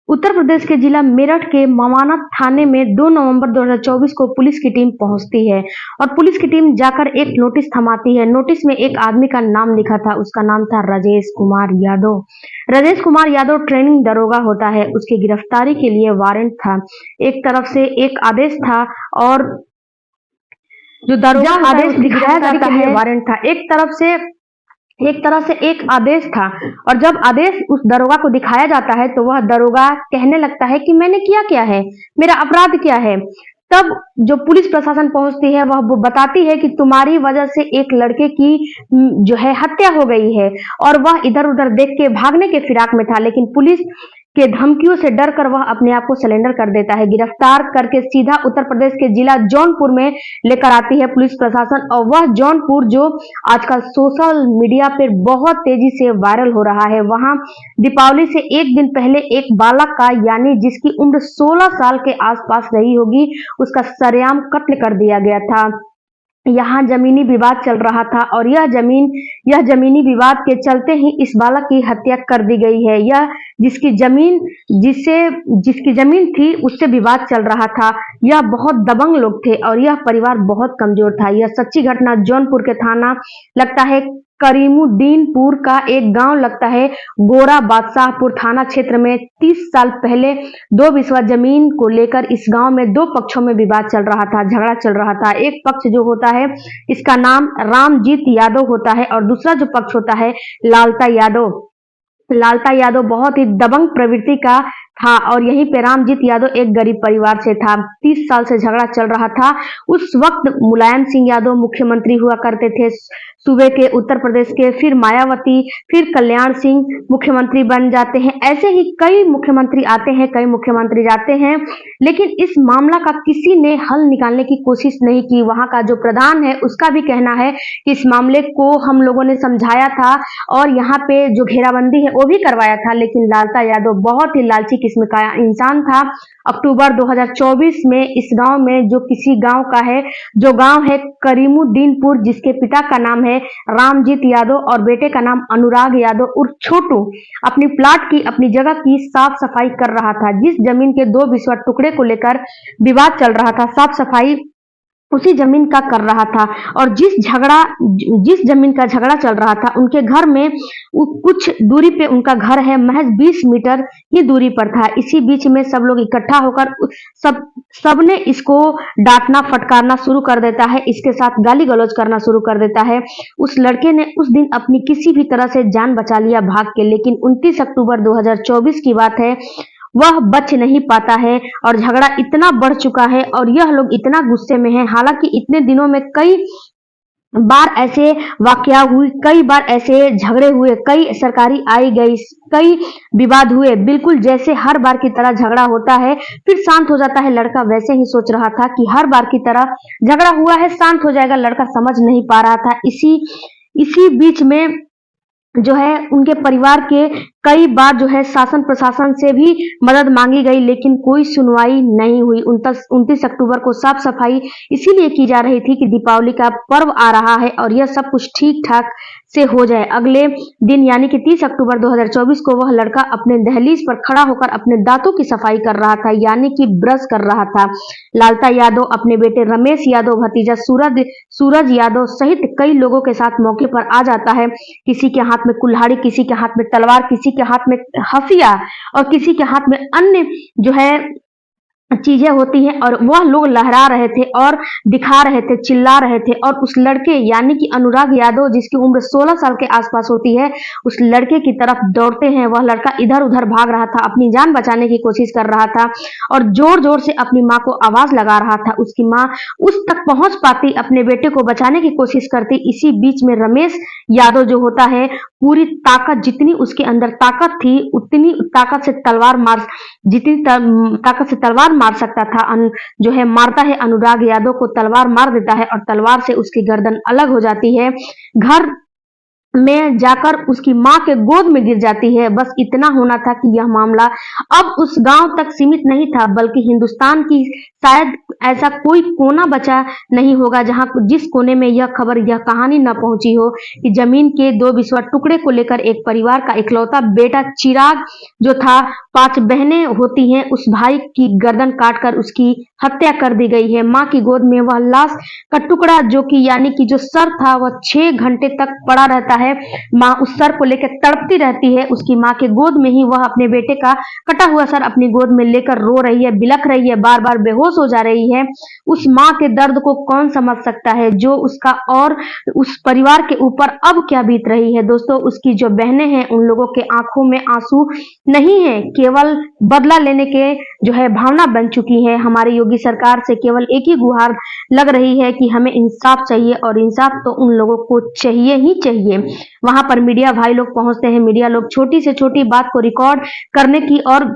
उत्तर प्रदेश के जिला मेरठ के मवाना थाने में 2 नवंबर 2024 को पुलिस की टीम पहुंचती है और पुलिस की टीम जाकर एक नोटिस थमाती है। नोटिस में एक आदमी का नाम लिखा था, उसका नाम था राजेश कुमार यादव। राजेश कुमार यादव ट्रेनिंग दरोगा होता है। उसकी गिरफ्तारी के लिए वारंट था। एक तरफ से एक आदेश था और जो दरोगा आदेश दिखाया जाता है वारंट था। एक तरह से एक आदेश था और जब आदेश उस दरोगा को दिखाया जाता है तो वह दरोगा कहने लगता है कि मैंने किया क्या है, मेरा अपराध क्या है। तब जो पुलिस प्रशासन पहुंचती है वह बताती है कि तुम्हारी वजह से एक लड़के की जो है हत्या हो गई है और वह इधर उधर देख के भागने के फिराक में था, लेकिन पुलिस के धमकियों से डर कर वह अपने आप को सरेंडर कर देता है। गिरफ्तार करके सीधा उत्तर प्रदेश के जिला जौनपुर में लेकर आती है पुलिस प्रशासन और वह जौनपुर जो आजकल सोशल मीडिया पर बहुत तेजी से वायरल हो रहा है, वहां दीपावली से एक दिन पहले एक बालक का यानी जिसकी उम्र 16 साल के आसपास रही होगी, उसका सरेआम कत्ल कर दिया गया था। यहाँ जमीनी विवाद चल रहा था और यह जमीनी विवाद के चलते ही इस बालक की हत्या कर दी गई है। यह जिसकी जमीन थी उससे विवाद चल रहा था। यह बहुत दबंग लोग थे और यह परिवार बहुत कमजोर था। यह सच्ची घटना जौनपुर के थाना लगता है करीमुद्दीनपुर का एक गांव लगता है गोरा बादशाहपुर थाना क्षेत्र में 30 साल पहले 2 बिस्वा जमीन को लेकर इस गांव में 2 पक्षों में विवाद चल रहा था, झगड़ा चल रहा था। एक पक्ष जो होता है इसका नाम रामजीत यादव होता है और दूसरा जो पक्ष होता है लालता यादव बहुत ही दबंग प्रवृत्ति का था और यहीं पे रामजीत यादव एक गरीब परिवार से था। 30 साल से झगड़ा चल रहा था। उस वक्त मुलायम सिंह यादव मुख्यमंत्री हुआ करते थे सूबे के, उत्तर प्रदेश के। फिर मायावती, फिर कल्याण सिंह मुख्यमंत्री बन जाते हैं। ऐसे ही कई मुख्यमंत्री आते हैं, कई मुख्यमंत्री जाते हैं, लेकिन इस मामला का किसी ने हल निकालने की कोशिश नहीं की। वहां का जो प्रधान है उसका भी कहना है कि इस मामले को हम लोगों ने समझाया था और यहाँ पे जो घेराबंदी है वो भी करवाया था, लेकिन लालता यादव बहुत ही लालची किस्म का इंसान था। अक्टूबर 2024 में इस गांव में जो किसी गांव का है, जो गांव है करीमुद्दीनपुर, जिसके पिता का नाम है रामजीत यादव और बेटे का नाम अनुराग यादव उर्फ छोटू, अपनी प्लाट की, अपनी जगह की साफ सफाई कर रहा था। जिस जमीन के 2 बिस्वा टुकड़े को लेकर विवाद चल रहा था, साफ सफाई उसी जमीन का कर रहा था और जिस जमीन का झगड़ा चल रहा था उनके घर में कुछ दूरी पे उनका घर है, महज 20 मीटर ही दूरी पर था। इसी बीच में सब लोग इकट्ठा होकर सबने इसको डांटना फटकारना शुरू कर देता है, इसके साथ गाली गलौज करना शुरू कर देता है। उस लड़के ने उस दिन अपनी किसी भी तरह से जान बचा लिया भाग के, लेकिन 29 अक्टूबर 2024 की बात है, वह बच नहीं पाता है और झगड़ा इतना बढ़ चुका है और यह लोग इतना गुस्से में हैं। हालांकि इतने दिनों में कई बार ऐसे वाकया हुए, कई बार ऐसे झगड़े हुए, कई सरकारी आई गई, कई विवाद हुए, बिल्कुल जैसे हर बार की तरह झगड़ा होता है फिर शांत हो जाता है। लड़का वैसे ही सोच रहा था कि हर बार की तरह झगड़ा हुआ है, शांत हो जाएगा। लड़का समझ नहीं पा रहा था। इसी बीच में जो है उनके परिवार के कई बार जो है शासन प्रशासन से भी मदद मांगी गई, लेकिन कोई सुनवाई नहीं हुई। 29 अक्टूबर को साफ सफाई इसीलिए की जा रही थी कि दीपावली का पर्व आ रहा है और यह सब कुछ ठीक ठाक से हो जाए। अगले दिन यानी कि 30 अक्टूबर 2024 को वह लड़का अपने दहलीज पर खड़ा होकर अपने दांतों की सफाई कर रहा था, यानी कि ब्रश कर रहा था। लालता यादव अपने बेटे रमेश यादव, भतीजा सूरज यादव सहित कई लोगों के साथ मौके पर आ जाता है। किसी के हाथ में कुल्हाड़ी, किसी के हाथ में तलवार, किसी के हाथ में हथिया और किसी के हाथ में अन्य जो है चीजें होती हैं और वह लोग लहरा रहे थे और दिखा रहे थे, चिल्ला रहे थे और उस लड़के यानी कि अनुराग यादव जिसकी उम्र 16 साल के आसपास होती है, उस लड़के की तरफ दौड़ते हैं। वह लड़का इधर उधर भाग रहा था, अपनी जान बचाने की कोशिश कर रहा था और जोर जोर से अपनी माँ को आवाज लगा रहा था। उसकी माँ उस तक पहुंच पाती, अपने बेटे को बचाने की कोशिश करती। इसी बीच में रमेश यादव जो होता है पूरी ताकत, जितनी उसके अंदर ताकत थी उतनी ताकत से तलवार मार सकता था, जो है मारता है, अनुराग यादव को तलवार मार देता है और तलवार से उसकी गर्दन अलग हो जाती है। घर में जाकर उसकी मां के गोद में गिर जाती है। बस इतना होना था कि यह मामला अब उस गांव तक सीमित नहीं था, बल्कि हिंदुस्तान की शायद ऐसा कोई कोना बचा नहीं होगा जहां जिस कोने में यह खबर, यह कहानी न पहुंची हो कि जमीन के दो बिस्वा टुकड़े को लेकर एक परिवार का इकलौता बेटा चिराग जो था, 5 बहनें होती हैं, उस भाई की गर्दन काटकर उसकी हत्या कर दी गई है। मां की गोद में वह लाश का टुकड़ा जो कि यानी कि जो सर था वह 6 घंटे तक पड़ा रहता है। मां उस सर को लेकर तड़पती रहती है। उसकी मां के गोद में ही वह अपने बेटे का कटा हुआ सर अपनी गोद में लेकर रो रही है, बिलख रही है, बार बार बेहोश हो जा रही है। उस मां के दर्द को कौन समझ सकता है जो उसका और उस परिवार के ऊपर अब क्या बीत रही है। दोस्तों, उसकी जो बहनें हैं उन लोगों के आंखों में आंसू नहीं है, केवल बदला लेने के जो है भावना बन चुकी है। हमारी योगी सरकार से केवल एक ही गुहार लग रही है कि हमें इंसाफ चाहिए, और इंसाफ तो उन लोगों को चाहिए ही चाहिए। वहां पर मीडिया भाई लोग पहुंचते हैं, मीडिया लोग छोटी से छोटी बात को रिकॉर्ड करने की और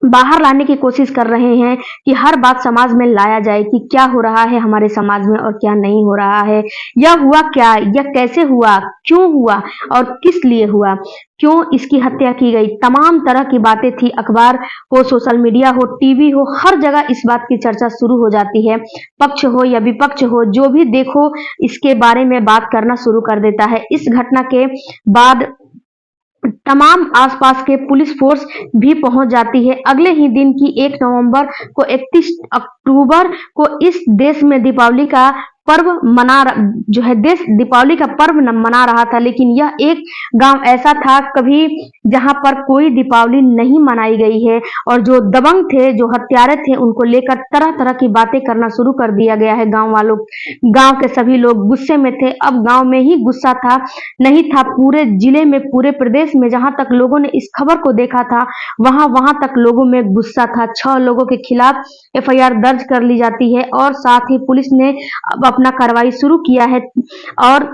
बाहर लाने की कोशिश कर रहे हैं कि हर बात समाज में लाया जाए कि क्या हो रहा है हमारे समाज में और क्या नहीं हो रहा है। यह हुआ क्या, यह कैसे हुआ, क्यों हुआ और किस लिए हुआ, क्यों इसकी हत्या की गई, तमाम तरह की बातें थी। अखबार हो, सोशल मीडिया हो, टीवी हो, हर जगह इस बात की चर्चा शुरू हो जाती है। पक्ष हो या विपक्ष हो, जो भी देखो इसके बारे में बात करना शुरू कर देता है। इस घटना के बाद तमाम आसपास के पुलिस फोर्स भी पहुंच जाती है। अगले ही दिन की 1 नवंबर को 31 अक्टूबर को इस देश में दीपावली का पर्व जो है देश दीपावली का पर्व मना रहा था, लेकिन यह एक गांव ऐसा था कभी जहां पर कोई दीपावली नहीं मनाई गई है। और जो दबंग थे, जो हत्यारे थे, उनको लेकर तरह तरह की बातें करना शुरू कर दिया गया है। गांव के सभी लोग गुस्से में थे। अब गांव में ही गुस्सा था नहीं था, पूरे जिले में, पूरे प्रदेश में जहां तक लोगों ने इस खबर को देखा था वहां वहां तक लोगों में गुस्सा था। 6 लोगों के खिलाफ एफआईआर दर्ज कर ली जाती है और साथ ही पुलिस ने अब अपना कार्रवाई शुरू किया है। और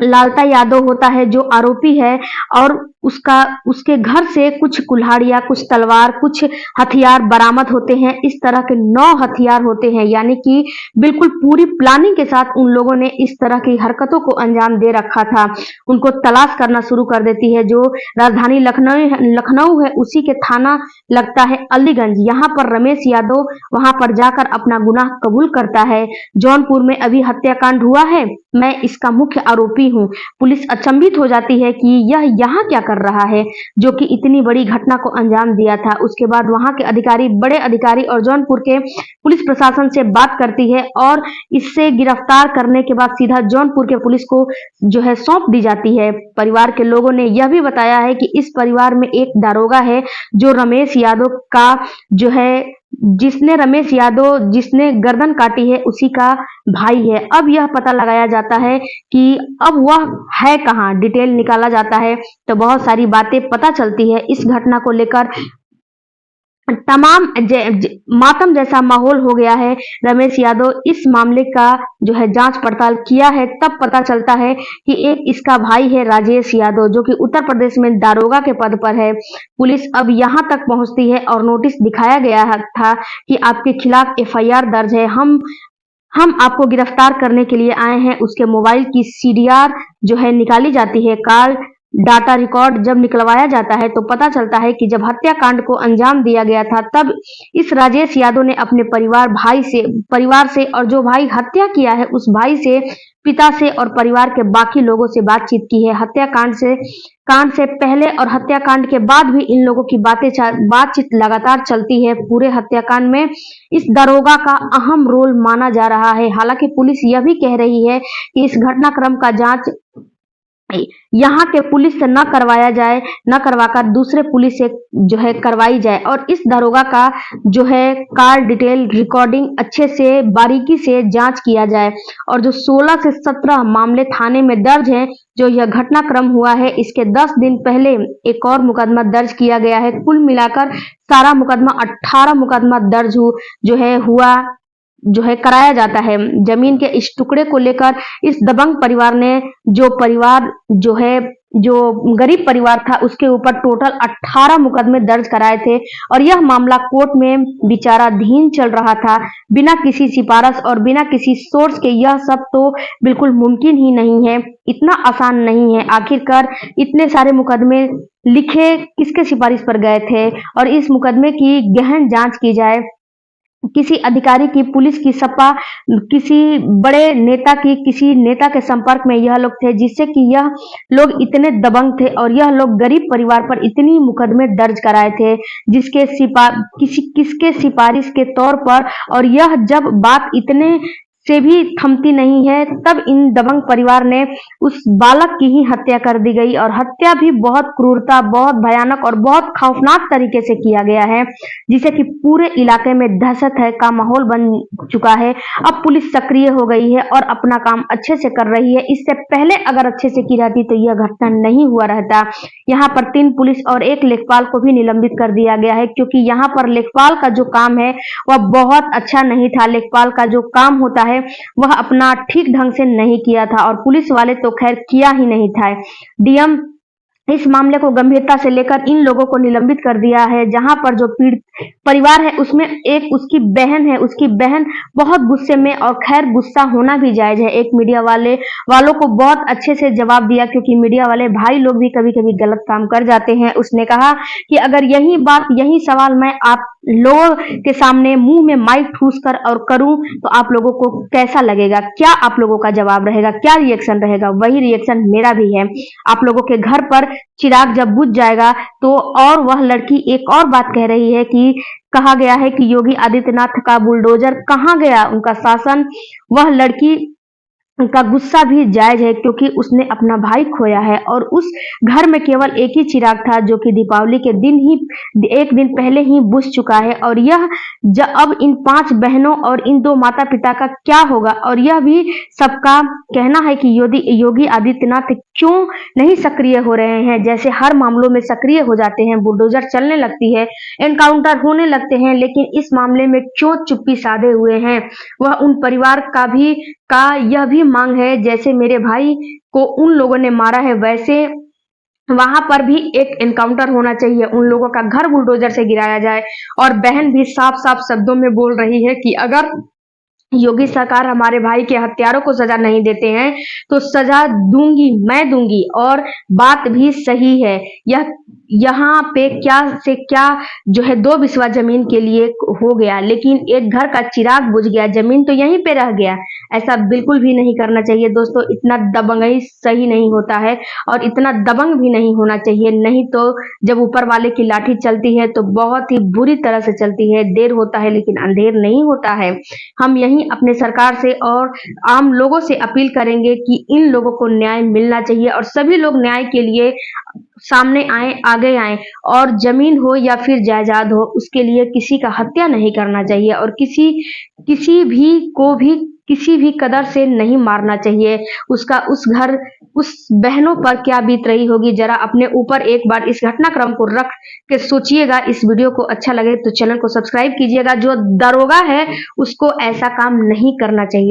लालता यादव होता है जो आरोपी है, और उसके घर से कुछ कुल्हाड़ियां, कुछ तलवार, कुछ हथियार बरामद होते हैं। इस तरह के 9 हथियार होते हैं, यानी कि बिल्कुल पूरी प्लानिंग के साथ उन लोगों ने इस तरह की हरकतों को अंजाम दे रखा था। उनको तलाश करना शुरू कर देती है। जो राजधानी लखनऊ है उसी के थाना लगता है अलीगंज। यहाँ पर रमेश यादव वहां पर जाकर अपना गुनाह कबूल करता है। जौनपुर में अभी हत्याकांड हुआ है, मैं इसका मुख्य आरोपी हूँ। पुलिस अचंभित हो जाती है कि यह यहाँ क्या कर रहा है, जो कि इतनी बड़ी घटना को अंजाम दिया था। उसके बाद वहां के अधिकारी, बड़े अधिकारी और जौनपुर के पुलिस प्रशासन से बात करती है और इससे गिरफ्तार करने के बाद सीधा जौनपुर के पुलिस को जो है सौंप दी जाती है। परिवार के लोगों ने यह भी बताया है कि इस परिवार में एक दारोगा है जो रमेश यादव का जो है जिसने गर्दन काटी है उसी का भाई है। अब यह पता लगाया जाता है कि अब वह है कहाँ, डिटेल निकाला जाता है तो बहुत सारी बातें पता चलती है। इस घटना को लेकर तमाम मातम जैसा माहौल हो गया है। रमेश यादव इस मामले का जो है जांच पड़ताल किया है, तब पता चलता है कि एक इसका भाई है राजेश यादव, जो कि उत्तर प्रदेश में दारोगा के पद पर है। पुलिस अब यहां तक पहुंचती है और नोटिस दिखाया गया था कि आपके खिलाफ एफआईआर दर्ज है, हम आपको गिरफ्तार करने के लिए आए हैं। उसके मोबाइल की सीडीआर जो है निकाली जाती है। कॉल डाटा रिकॉर्ड जब निकलवाया जाता है तो पता चलता है कि जब हत्याकांड को अंजाम दिया गया था तब इस राजेश यादव ने अपने परिवार से और जो भाई हत्या किया है उस भाई से, पिता से और परिवार के बाकी लोगों से बातचीत की है। कांड से पहले और हत्याकांड के बाद भी इन लोगों की बातचीत लगातार चलती है। पूरे हत्याकांड में इस दरोगा का अहम रोल माना जा रहा है। हालांकि पुलिस यह भी कह रही है कि इस घटनाक्रम का जांच यहाँ के पुलिस से न करवाकर दूसरे पुलिस से जो है करवाई जाए, और इस दरोगा का जो है कॉल डिटेल रिकॉर्डिंग अच्छे से बारीकी से जांच किया जाए। और जो 16 से 17 मामले थाने में दर्ज हैं, जो यह घटनाक्रम हुआ है इसके 10 दिन पहले एक और मुकदमा दर्ज किया गया है। कुल मिलाकर सारा मुकदमा 18 मुकदमा दर्ज हुआ जो है कराया जाता है। जमीन के इस टुकड़े को लेकर इस दबंग परिवार ने जो गरीब परिवार था उसके ऊपर टोटल 18 मुकदमे दर्ज कराए थे और यह मामला कोर्ट में विचाराधीन चल रहा था। बिना किसी सिफारिश और बिना किसी सोर्स के यह सब तो बिल्कुल मुमकिन ही नहीं है, इतना आसान नहीं है। आखिरकार इतने सारे मुकदमे लिखे किसके सिफारिश पर गए थे और इस मुकदमे की गहन जांच की जाए। किसी अधिकारी की, पुलिस की, सपा, किसी बड़े नेता की, किसी नेता के संपर्क में यह लोग थे जिससे कि यह लोग इतने दबंग थे और यह लोग गरीब परिवार पर इतनी मुकदमे दर्ज कराए थे किसके सिफारिश के तौर पर। और यह जब बात इतने से भी थमती नहीं है तब इन दबंग परिवार ने उस बालक की ही हत्या कर दी गई और हत्या भी बहुत क्रूरता, बहुत भयानक और बहुत खौफनाक तरीके से किया गया है, जिसे कि पूरे इलाके में दहशत है का माहौल बन चुका है। अब पुलिस सक्रिय हो गई है और अपना काम अच्छे से कर रही है। इससे पहले अगर अच्छे से की रहती तो यह घटना नहीं हुआ रहता। यहाँ पर 3 पुलिस और 1 लेखपाल को भी निलंबित कर दिया गया है क्योंकि यहाँ पर लेखपाल का जो काम है वह बहुत अच्छा नहीं था। लेखपाल का जो काम होता है वह अपना ठीक ढंग से नहीं किया था और पुलिस वाले तो खैर किया ही नहीं था। डीएम इस मामले को गंभीरता से लेकर इन लोगों को निलंबित कर दिया है। जहां पर जो पीड़ित परिवार है उसमें एक उसकी बहन है, उसकी बहन बहुत गुस्से में, और खैर गुस्सा होना भी जायज है। एक मीडिया वालों को बहुत अच्छे से जवाब दिया क्योंकि मीडिया वाले भाई लोग भी कभी कभी गलत काम कर जाते हैं। उसने कहा कि अगर यही सवाल मैं आप लोगों के सामने मुंह में माइक ठूस कर और करूं तो आप लोगों को कैसा लगेगा, क्या आप लोगों का जवाब रहेगा, क्या रिएक्शन रहेगा? वही रिएक्शन मेरा भी है। आप लोगों के घर पर चिराग जब बुझ जाएगा तो। और वह लड़की एक और बात कह रही है कि कहा गया है कि योगी आदित्यनाथ का बुलडोजर कहां गया, उनका शासन। वह लड़की का गुस्सा भी जायज है क्योंकि उसने अपना भाई खोया है और उस घर में केवल एक ही चिराग था जो कि दीपावली के दिन ही एक दिन पहले ही बुझ चुका है। और यह अब इन 5 बहनों और इन 2 माता पिता का क्या होगा? और यह भी सबका कहना है कि योगी आदित्यनाथ क्यों नहीं सक्रिय हो रहे हैं। जैसे हर मामलों में सक्रिय हो जाते हैं, बुलडोजर चलने लगती है, एनकाउंटर होने लगते हैं, लेकिन इस मामले में क्यों चुप्पी साधे हुए हैं? वह उन परिवार का यह भी मांग है जैसे मेरे भाई को उन लोगों ने मारा है वैसे वहां पर भी एक एनकाउंटर होना चाहिए, उन लोगों का घर बुलडोजर से गिराया जाए। और बहन भी साफ साफ शब्दों में बोल रही है कि अगर योगी सरकार हमारे भाई के हत्यारों को सजा नहीं देते हैं तो सजा दूंगी, मैं दूंगी। और बात भी सही है। यहाँ पे क्या से क्या जो है 2 बिस्वा जमीन के लिए हो गया, लेकिन एक घर का चिराग बुझ गया, जमीन तो यहीं पे रह गया। ऐसा बिल्कुल भी नहीं करना चाहिए दोस्तों। इतना दबंगई सही नहीं होता है और इतना दबंग भी नहीं होना चाहिए। नहीं तो जब ऊपर वाले की लाठी चलती है तो बहुत ही बुरी तरह से चलती है। देर होता है लेकिन अंधेर नहीं होता है। हम यही अपने सरकार से और आम लोगों से अपील करेंगे कि इन लोगों को न्याय मिलना चाहिए और सभी लोग न्याय के लिए सामने आए, आगे आए। और जमीन हो या फिर जायदाद हो, उसके लिए किसी का हत्या नहीं करना चाहिए और किसी भी किसी भी कदर से नहीं मारना चाहिए। उस बहनों पर क्या बीत रही होगी, जरा अपने ऊपर एक बार इस घटनाक्रम को रख के सोचिएगा। इस वीडियो को अच्छा लगे तो चैनल को सब्सक्राइब कीजिएगा। जो दरोगा है उसको ऐसा काम नहीं करना चाहिए।